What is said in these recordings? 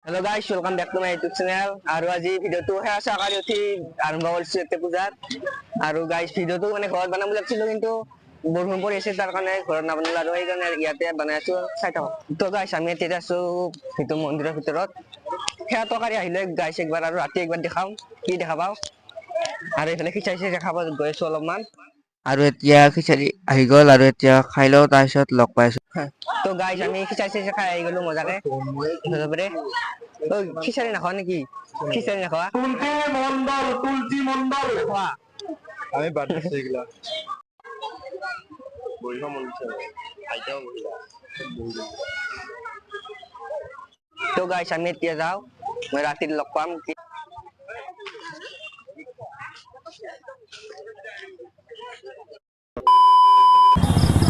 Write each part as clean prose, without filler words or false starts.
Hello guys, welcome back to my YouTube channel. আৰু আজি ভিডিওটো হে আশা কৰি উঠি আৰম্ভ কৰিছো এতে পূজাত। আৰু গাইস ভিডিওটো মানে ঘৰত বনাব লাগিছিল কিন্তু বৰষুণ পৰি আছে তাৰ কাৰণে ঘৰত নবনালো আৰু সেইকাৰণে ইয়াতে বনাইছো চাই থাকক। তো গাইস আমি এতিয়া আছো ভিতৰত মন্দিৰৰ ভিতৰত। সেয়া তৰকাৰী আহিলে গাইস একবাৰ আৰু ৰাতি একবাৰ দেখাম কি দেখা পাও। আৰু এইফালে খিচাৰি দেখাব গৈছো অলপমান। আৰু এতিয়া খিচাৰি আহি গ'ল আৰু এতিয়া খাই লও তাৰপিছত লগ পাইছো। তো গাইস আমি খিচাৰি খাই আহি গলো মজাকে। খিচাৰি নাখাও নেকি? খিচাৰি নাখাৱা? তুলসী মণ্ডল খোৱা। আমি বাদ দিছো এগুলা বহিব মন দিছে আইতাও বহিলা তো গাইস আমি এতিয়া যাও মই রাতে লগ পাম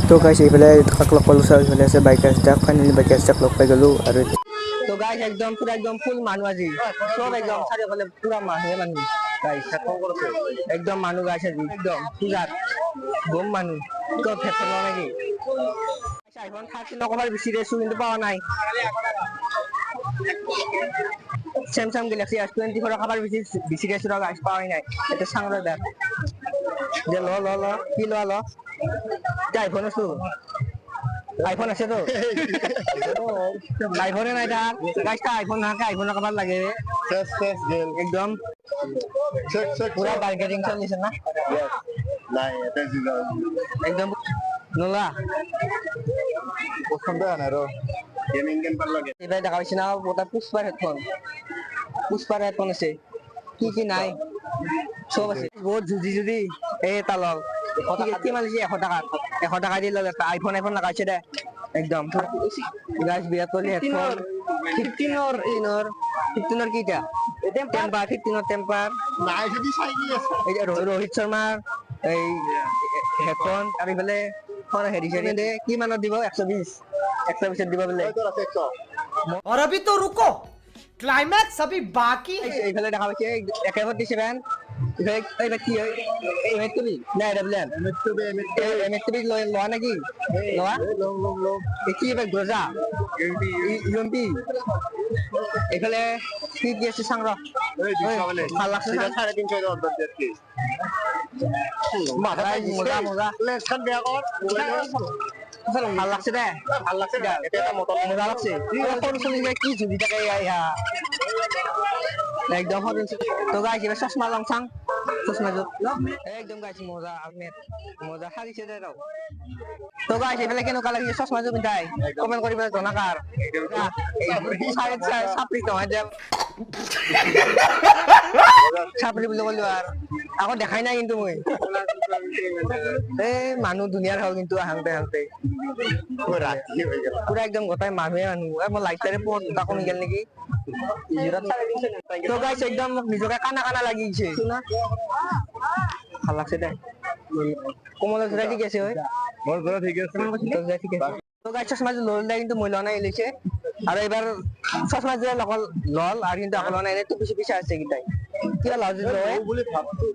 তো গাইস এইফালে কাক লগ পালো চাও এইফালে আছে বাইক ৰাস্তা ফাইনেলি বাইক ৰাস্তাক লগ পাই গলো আৰু তো গাইস একদম পুৰা একদম ফুল মানুহ আজি সব একদম চাৰিওফালে পুরা মানুহে মানুহ গাইস একদম মানুহ গাইস আজি একদম পূজাত গম মানুহ তো ফেফে ন নাকি আইফোন 13 কভার বেশি রেসু কিন্তু পাওয়া নাই Samsung Galaxy S24 কভার বেশি রেসু গাইস পাওয়াই নাই এটা সাংরা দেখ যে ল কি ল আইফোন আছে আইফোন আছে তো আইফোনে নাই তার গাইস তা আইফোন না আইফোন কভার লাগে একদম পুরা মার্কেটিং চলছে না নাই এটা জিলা একদম নলা পছন্দ হয় না রো গেমিং গেম পার লাগে এবারে দেখা হইছে না ওটা পুষ্পার হেডফোন আছে কি নাই সব আছে বহুত জুজি এই তালল কি মালিছে 100 টাকা দিল একটা আইফোন লাগাইছে দে একদম গাইস বিরাট কোহলি হেডফোন 15 কিটা টেম্পার 15 টেম্পার নাই যদি চাই কি আছে এই যে রোহিত শর্মার এই হেডফোন আর ইফালে ফোন হেডিশনে দে কি মানত দিব 120 দিব বলে और अभी तो रुको क्लाइमैक्स अभी बाकी है এইফালে দেখা পাইছে 147 এই কি এই মেটবি না ডাবলেন মেটবি লওয়া নাকি লওয়া কি ভাই গোজা ইউএমপি এখানে কি কি আছে সংগ্রহ এই দিশা বলে ভাল লাগছে 350 অর্ডার দিতে মজা লেসখান বেয়া কর ভাল লাগছে দে এটা একটা মজা লাগছে কি ঝুলি থাকে একদম তো গাইস এবার চশমা লংসাং চশমা একদম গাইস মজা হারিছে দে দাও তো গাইস এবেলে কেনেকুৱা লাগিছে চশমা জুবিন তাই কমেন্ট কৰিবা জনাকাৰ চাপৰি নহয় দে চাপৰি বুলি ক'লো আৰু আকৌ দেখাই নাই কিন্তু মই এই মানুহ দুনিয়াৰ হ'ল কিন্তু আহোঁতে পুৰা একদম গোটাই মানুহে মই লাইটাৰে পৰ দুটা কমি গেল নেকি তো গাইস একদম নিজকে কানা লাগিছে ভাল লাগছে দে কোমল জোড়া ঠিক আছে হয় মোর ঘরে ঠিক আছে ঠিক আছে তো গাইস চশমা লল কিন্তু মই লনা এলিছে আৰু এবাৰ চশমা যে লল আৰু কিন্তু আকল নাই এনে তো পিছে আছে কিটাই কিবা লাজ লয় বলে ভাবতো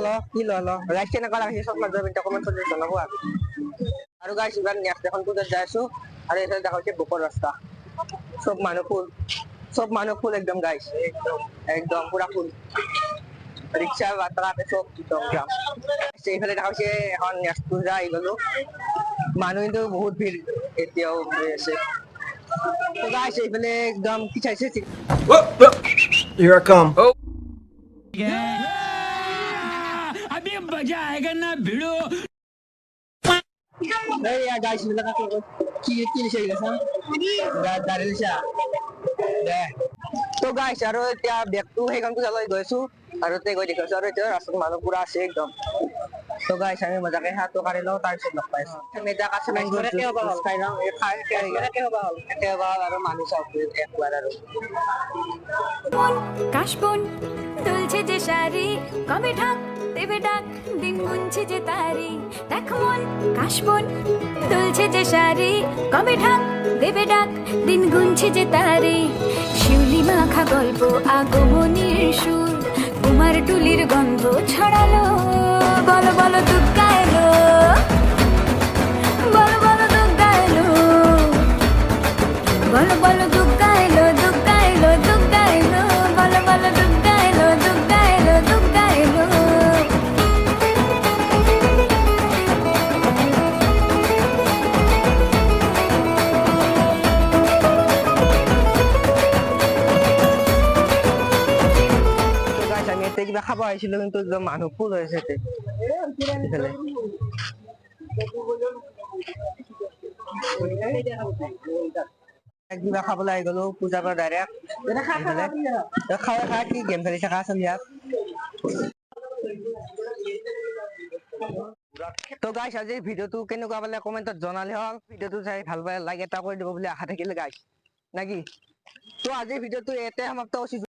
ল কি ল রাইট কেনেকুৱা লাগিছে চশমা জব এটা কমেন্ট কৰি জনাব আৰু গাইস এবাৰ নেক্সট এখন পূজাত যাইছো আৰু এটা দেখা হৈছে বুকৰ ৰাস্তা সব মানুহ ফুল একদম গাইস একদম পুরা ফুল রিক্সা বাতরাতে সব জমজম সেইফালে দেখা হৈছে এখন নেক্সট পূজা আহি গলো মানুহ কিন্তু বহুত ভিড় এতিয়াও হৈ আছে তো গাইস এইফালে একদম কি চাইছে Here I come. अभी मजा आएगा ना भिड़ो এই গাইস মিলা কি লিখে গেছে দাঁড়ি লিখা দে তো গাইস আৰু এতিয়া ব্যাগটো সেইখন পূজালৈ গৈছো আৰু তে গৈ দেখাইছো আৰু এতিয়া ৰাস্তাত মানুহ পুৰা আছে একদম তো গাইস আমি মজাকে হাতটো কাঢ়ি লওঁ তাৰপিছত লগ পাইছো মেজা কাছে মেন খাই লওঁ এই খাই কেনেকুৱা আৰু মানুহ চাওক একবাৰ আৰু কাশবন দুলছে যে শাড়ি কবে ঢাক দেবে ডাক দিন গুনছে যে তারি দেখ মন কাশবন দুলছে যে শাড়ি কবে ঢাক দেবে ডাক দিন গুনছে যে তারি শিউলি মাখা গল্প আগমনীর সুর কুমার টুলির গন্ধ ছড়ালো বলো বলো দুগ্গা এলো বলো বলো দুগ্গা এলো বলো বলো দুগ্গা এলো আহিছিলো কিন্তু একদম মানুহ ফুল হৈছে এইফালে কিবা খাবলৈ আহি গলো পূজাৰ পৰা ডাইৰেক্ট খাই খাই কি গেম খেলি থকা আছে ইয়াত তো গাইছ আজি ভিডিঅ'টো কেনেকুৱা পালে কমেণ্টত জনালে হ'ল ভিডিঅ'টো চাই ভাল পালে লাইক এটা কৰি দিব বুলি আশা থাকিলে গাইছ নাকি তো আজিৰ ভিডিঅ'টো ইয়াতে সমাপ্ত কৰিছো